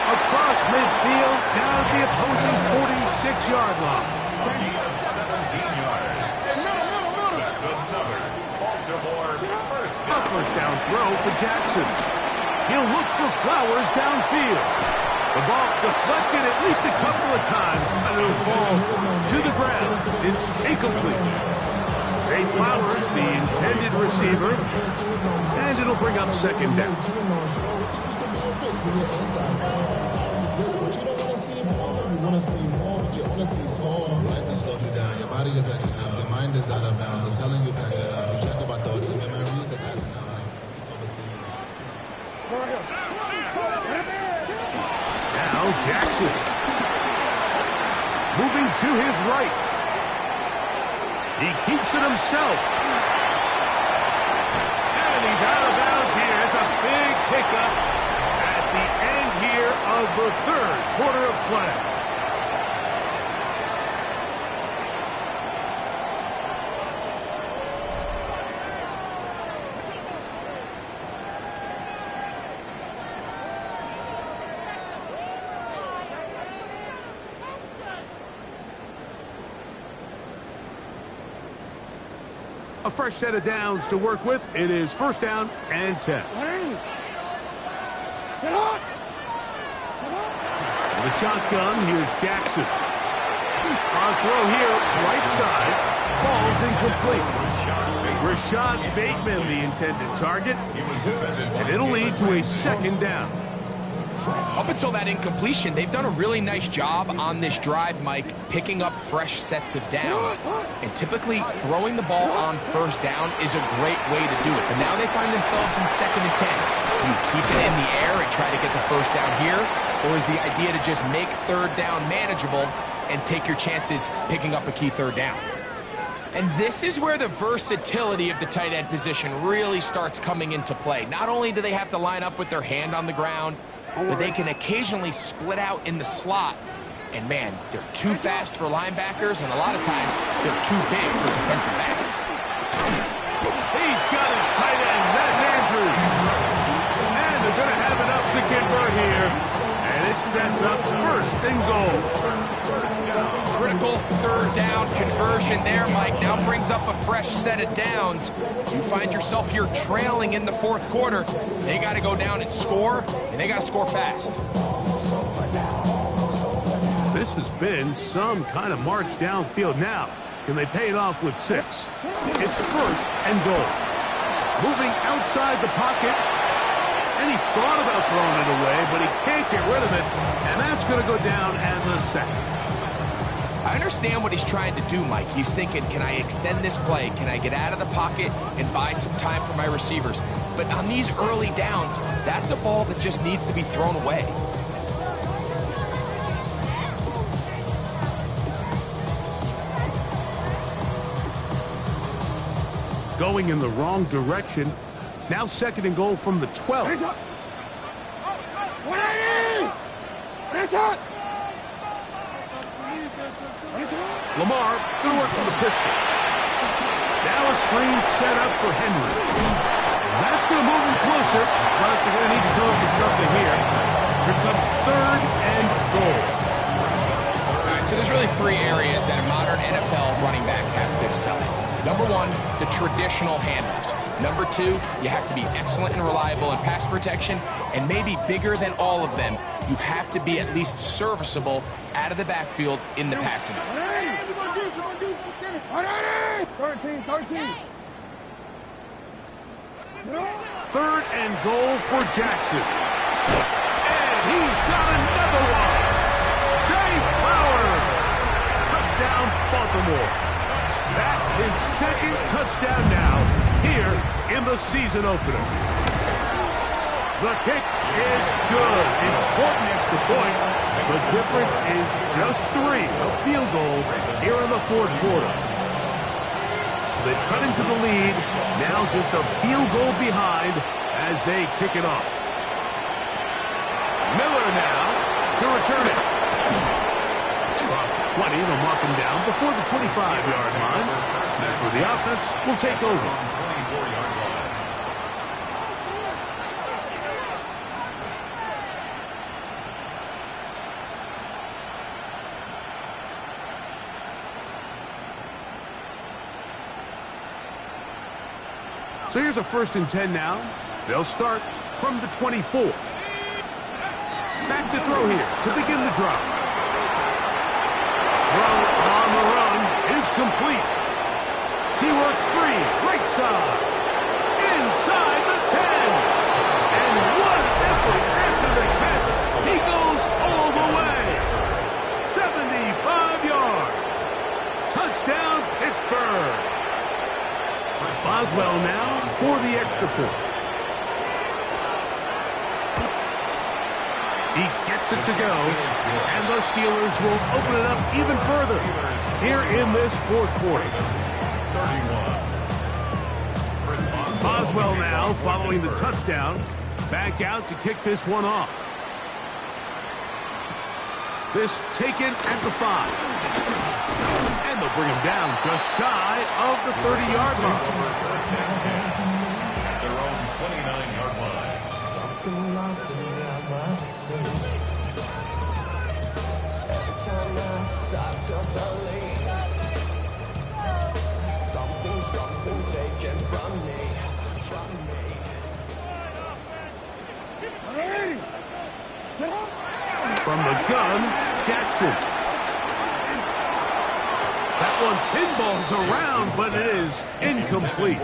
[SPEAKER 3] Across midfield, down at the opposing 46-yard line.
[SPEAKER 4] 17 yards. That's another Baltimore first down.
[SPEAKER 3] A first down throw for Jackson. He'll look for Flowers downfield. The ball deflected at least a couple of times, and it'll fall to the ground. It's incomplete. Zay Flowers, the intended receiver, and it'll bring up second down.
[SPEAKER 8] You want to see more, but you want to see soul. Life just slows you down. Your body is acting up. Your mind is out of bounds. It's telling you back it up. You check about thoughts and memories that's acting up.
[SPEAKER 3] Now Jackson. Moving to his right. He keeps it himself. And he's out of bounds here. It's a big pickup at the end here of the third quarter of play. A fresh set of downs to work with. It is first down and 10. The shotgun, here's Jackson. On throw here, right side, falls incomplete. Rashad Bateman, the intended target, and it'll lead to a second down.
[SPEAKER 5] Up until that incompletion, they've done a really nice job on this drive, Mike, picking up fresh sets of downs. And typically, throwing the ball on first down is a great way to do it. But now they find themselves in 2nd and 10. Do you keep it in the air and try to get the first down here? Or is the idea to just make third down manageable and take your chances picking up a key third down? And this is where the versatility of the tight end position really starts coming into play. Not only do they have to line up with their hand on the ground, but they can occasionally split out in the slot. And man, they're too fast for linebackers, and a lot of times they're too big for defensive backs.
[SPEAKER 3] He's got his tight end. That's Andrews. And they're going to have enough to convert here. And it sets up 1st and goal.
[SPEAKER 5] Critical third down conversion there, Mike. Now brings up a fresh set of downs. You find yourself here trailing in the 4th quarter. They got to go down and score, and they got to score fast.
[SPEAKER 3] This has been some kind of march downfield now. Can they pay it off with 6? It's 1st and goal. Moving outside the pocket. And he thought about throwing it away, but he can't get rid of it. And that's going to go down as a sack.
[SPEAKER 5] I understand what he's trying to do, Mike. He's thinking, can I extend this play? Can I get out of the pocket and buy some time for my receivers? But on these early downs, that's a ball that just needs to be thrown away.
[SPEAKER 3] Going in the wrong direction. Now 2nd and goal from the 12.
[SPEAKER 7] 180! Headshot!
[SPEAKER 3] Lamar going to work for the pistol. Now a screen set up for Henry. And that's going to move him closer, but they're going to need to come up with something here. Here comes 3rd and goal.
[SPEAKER 5] All right, so there's really 3 areas that a modern NFL running back has to excel at. Number 1, the traditional handoffs. Number 2, you have to be excellent and reliable in pass protection, and maybe bigger than all of them, you have to be at least serviceable out of the backfield in the passing.
[SPEAKER 7] 13.
[SPEAKER 3] 3rd and goal for Jackson. And he's got another one. Jay Flowers. Touchdown, Baltimore. That is 2nd touchdown now here in the season opener. The kick is good. Important extra point. The difference is just 3. A field goal here in the 4th quarter. So they've cut into the lead. Now just a field goal behind as they kick it off. Miller now to return it. Across the 20, they'll mark him down before the 25-yard line. That's where the offense will take over. So here's a 1st and 10 now. They'll start from the 24. Back to throw here to begin the drive. Throw on the run is complete. He works free, right side, inside the 10. And what an effort after the catch. He goes all the way. 75 yards. Touchdown, Pittsburgh. Boswell now for the extra point. He gets it to go, and the Steelers will open it up even further here in this 4th quarter. Boswell now following the touchdown, back out to kick this one off. This taken at the 5. And they'll bring him down just shy of the 30-yard line.
[SPEAKER 4] At their own 29-yard line.
[SPEAKER 9] Something lost in my soul. Every time I start to believe something taken from me.
[SPEAKER 3] From the gun, Jackson. That one pinballs around, but it is incomplete.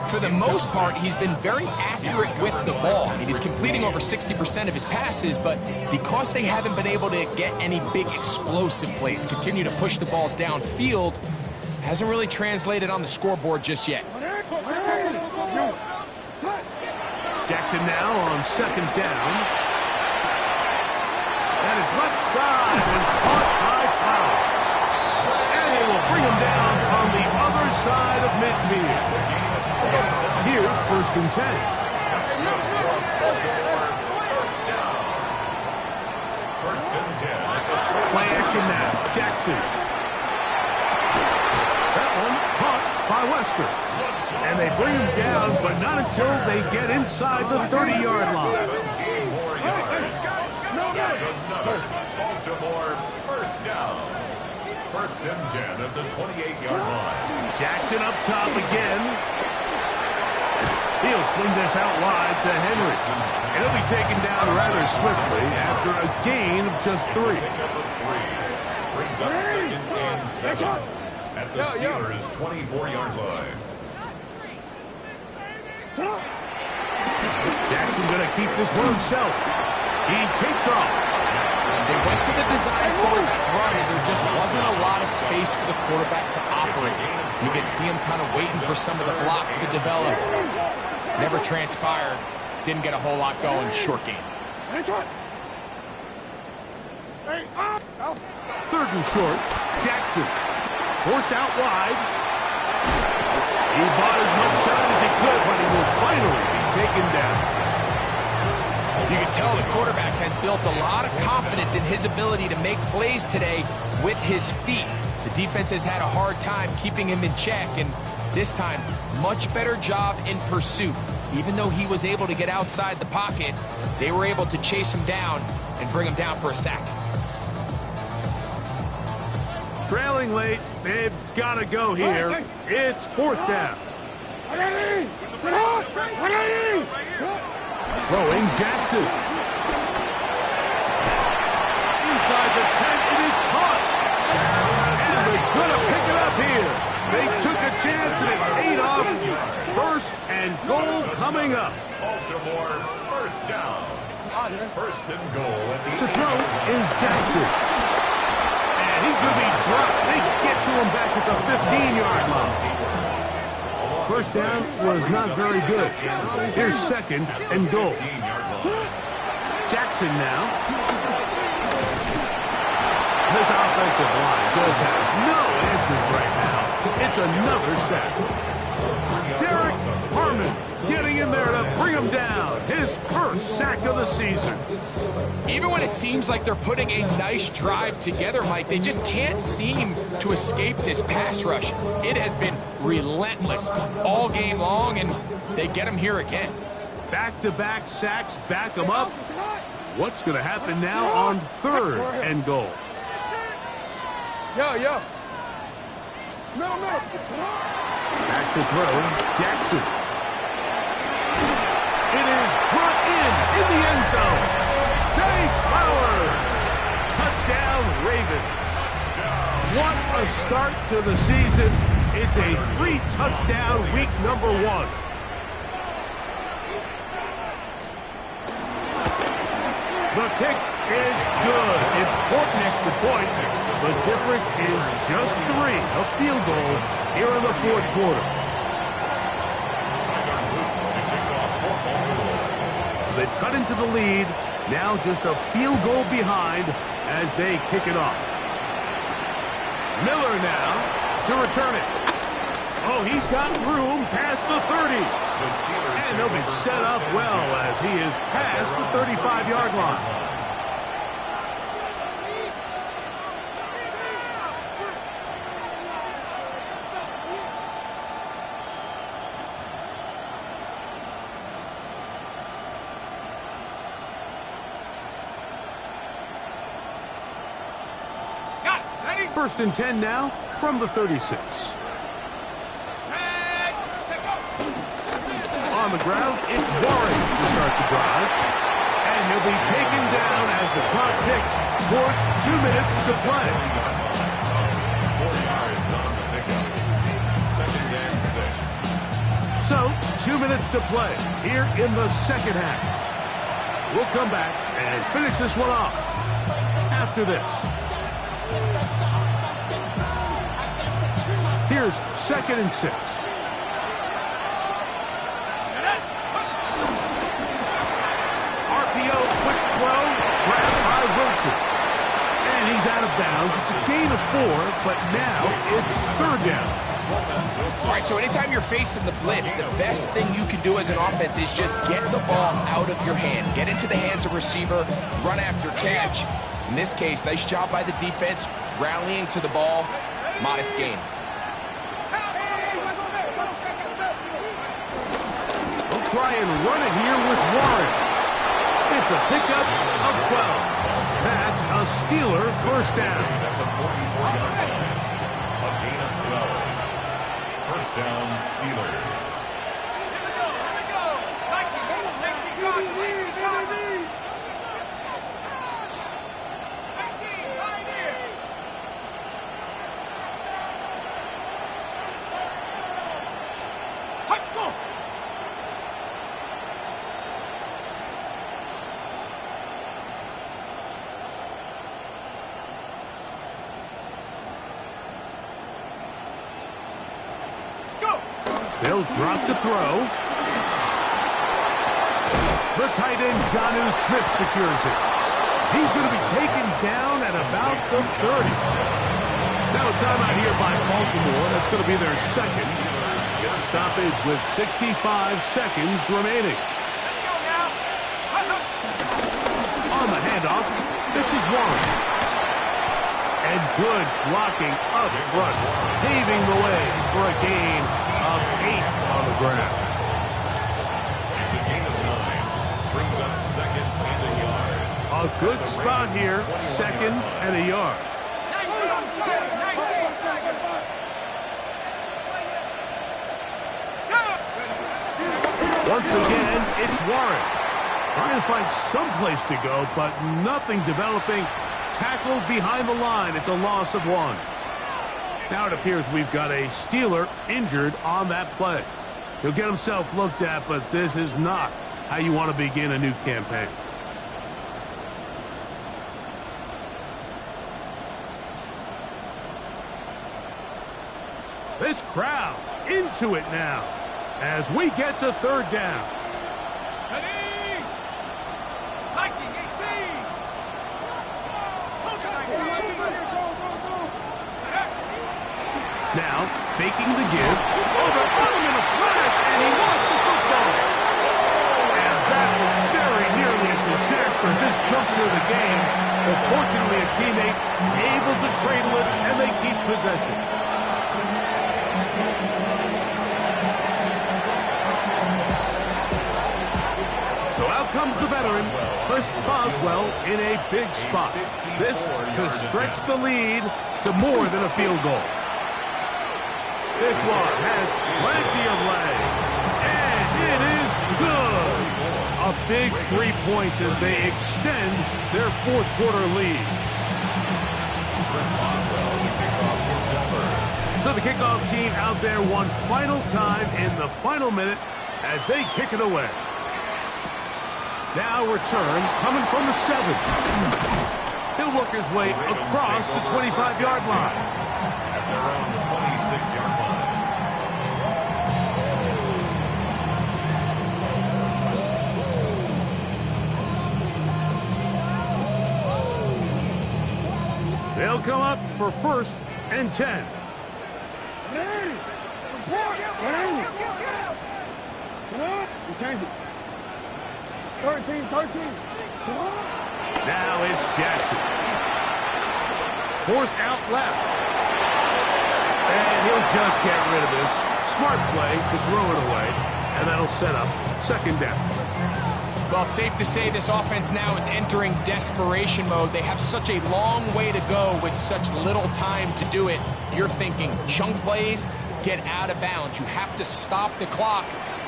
[SPEAKER 5] For the most part, he's been very accurate with the ball. I mean, he's completing over 60% of his passes, but because they haven't been able to get any big explosive plays, continue to push the ball downfield, hasn't really translated on the scoreboard just yet.
[SPEAKER 3] Jackson now on second down. That is left side and caught by Flowers. And he will bring him down on the other side of midfield. Here's first and 10.
[SPEAKER 4] First and 10.
[SPEAKER 3] Play action now. Jackson. That one caught by Wesker. And they bring him down, but not until they get inside the 30-yard line.
[SPEAKER 4] 17 more yards. That's another Baltimore first down. First and 10 at the 28-yard line.
[SPEAKER 3] Jackson up top again. He'll swing this out wide to Henry. And he'll be taken down rather swiftly after a gain of just 3.
[SPEAKER 4] Brings up second and 7 at the Steelers' 24-yard line.
[SPEAKER 3] Jackson going to keep this one himself. He takes off.
[SPEAKER 5] They went to the design quarterback run, and there just wasn't a lot of space for the quarterback to operate. You could see him kind of waiting for some of the blocks to develop. Never transpired. Didn't get a whole lot going. Short game.
[SPEAKER 3] Third and short. Jackson forced out wide. He bought as much time as he could, but he will finally be taken down.
[SPEAKER 5] You can tell the quarterback has built a lot of confidence in his ability to make plays today with his feet. The defense has had a hard time keeping him in check, and this time, much better job in pursuit. Even though he was able to get outside the pocket, they were able to chase him down and bring him down for a sack.
[SPEAKER 3] Trailing late, they've got to go here. It's fourth down. Throwing Jackson. Inside the 10, it is caught. And they're going to pick it up here. They took a chance and it paid off. First and goal coming up.
[SPEAKER 4] Baltimore first down. First and goal at the
[SPEAKER 3] To throw is Jackson. And he's going to be dropped. They get to him back at the 15-yard line. First down was not very good. Here's second and goal. Jackson now. This offensive line just has no answers right now. It's another sack. Derek Harmon getting in there to bring him down. His first sack of the season.
[SPEAKER 5] Even when it seems like they're putting a nice drive together, Mike, they just can't seem to escape this pass rush. It has been relentless all game long, and they get him here again.
[SPEAKER 3] Back-to-back sacks back him up. What's going to happen now on third and goal?
[SPEAKER 7] Yo.
[SPEAKER 3] Back to throw, Jackson. It is brought in the end zone. Zay Flowers. Touchdown, Ravens. What a start to the season. It's a 3-touchdown week number 1. The kick is good. Important extra point. The difference is just 3. A field goal here in the fourth quarter. So they've cut into the lead. Now just a field goal behind as they kick it off. Miller now to return it. Oh, he's got room past the 30. And they'll be set up well as he is past the 35-yard line. First and 10 now from the 36. On the ground, it's Warren to start the drive. And he'll be taken down as the clock ticks towards 2 minutes to play. 2 minutes to play here in the second half. We'll come back and finish this one off after this. Here's 2nd and 6. RPO, quick throw, grabbed by Wilson. And he's out of bounds. It's a gain of 4, but now it's 3rd down.
[SPEAKER 5] All right, so anytime you're facing the blitz, the best thing you can do as an offense is just get the ball out of your hand. Get into the hands of receiver, run after catch. In this case, nice job by the defense, rallying to the ball, modest gain.
[SPEAKER 3] We'll try and run it here with Warren. It's a pickup of 12. That's a Steeler first down.
[SPEAKER 4] A gain of 12. First down, Steelers.
[SPEAKER 3] They'll drop to throw. The tight end, Jonnu Smith, secures it. He's going to be taken down at about the 30. Now a timeout here by Baltimore. That's going to be their second. Get a stoppage with 65 seconds remaining. On the handoff, this is Warren. And good blocking up front, paving the way for a gain of 8 on the ground.
[SPEAKER 4] It's a gain of 9. Brings up 2nd and a yard.
[SPEAKER 3] A good spot here, 2nd and a yard. Once again, it's Warren. Trying to find some place to go, but nothing developing. Tackled behind the line. It's a loss of 1. Now it appears we've got a Steeler injured on that play. He'll get himself looked at, but this is not how you want to begin a new campaign. This crowd into it now as we get to 3rd down. Now, faking the give. Oh, they're on him in a flash, and he lost the football. And that was very nearly a disaster at this juncture of the game. But fortunately, a teammate able to cradle it, and they keep possession. So out comes the veteran, Chris Boswell, in a big spot. This to stretch the lead to more than a field goal. This one has plenty of leg, and it is good. A big 3 points as they extend their 4th quarter lead. So the kickoff team out there one final time in the final minute as they kick it away. Now return coming from the 7. He'll work his way across the 25-yard line.
[SPEAKER 4] At their own 26-yard line.
[SPEAKER 3] They'll come up for 1st and 10.
[SPEAKER 7] We changed it. 13.
[SPEAKER 3] Now it's Jackson. Forced out left. And he'll just get rid of this. Smart play to throw it away. And that'll set up 2nd down.
[SPEAKER 5] Well, it's safe to say this offense now is entering desperation mode. They have such a long way to go with such little time to do it. You're thinking chunk plays, get out of bounds. You have to stop the clock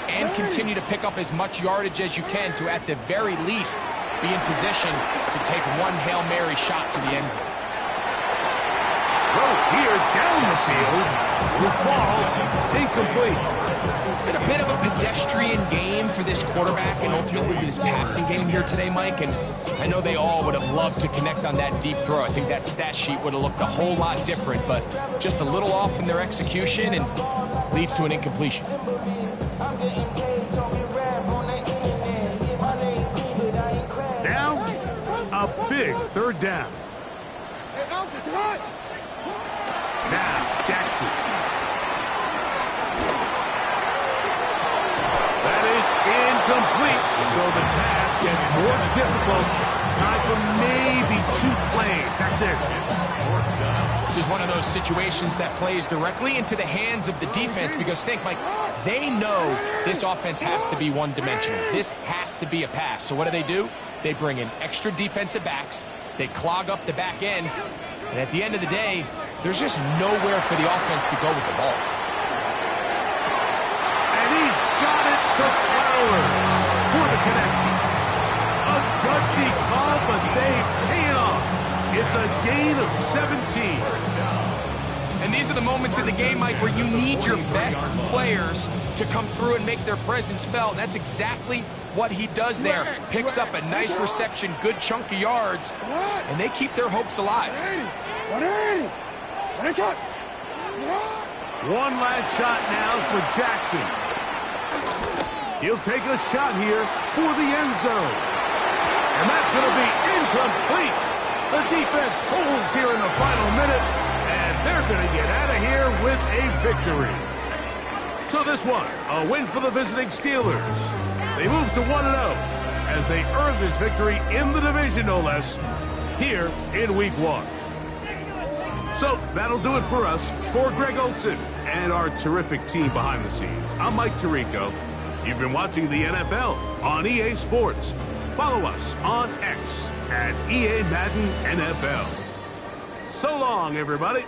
[SPEAKER 5] and continue to pick up as much yardage as you can to, at the very least, be in position to take one Hail Mary shot to the end zone.
[SPEAKER 3] Whoa. here down the field will fall incomplete.
[SPEAKER 5] It's been a bit of a pedestrian game for this quarterback and ultimately this passing game here today, Mike. And I know they all would have loved to connect on that deep throw. I think that stat sheet would have looked a whole lot different, but just a little off in their execution and leads to an incompletion.
[SPEAKER 3] Now, a big third down. Now, Jackson. That is incomplete, so the task gets more difficult. Time for maybe 2 plays. That's it.
[SPEAKER 5] This is one of those situations that plays directly into the hands of the defense because think, Mike, they know this offense has to be one-dimensional. This has to be a pass. So what do? They bring in extra defensive backs. They clog up the back end. And at the end of the day, there's just nowhere for the offense to go with the ball.
[SPEAKER 3] And he's got it to Flowers for the connection. A gutsy call, but they pay it off. It's a gain of 17.
[SPEAKER 5] And these are the moments in the game, Mike, where you need your best players to come through and make their presence felt. And that's exactly what he does there. Picks up a nice reception, good chunk of yards, and they keep their hopes alive.
[SPEAKER 3] One last shot now for Jackson. He'll take a shot here for the end zone. And that's going to be incomplete. The defense holds here in the final minute, and they're going to get out of here with a victory. So this one, a win for the visiting Steelers. They move to 1-0 as they earn this victory in the division, no less, here in Week 1. So that'll do it for us. For Greg Olson and our terrific team behind the scenes, I'm Mike Tirico. You've been watching the NFL on EA Sports. Follow us on X at EA Madden NFL. So long, everybody.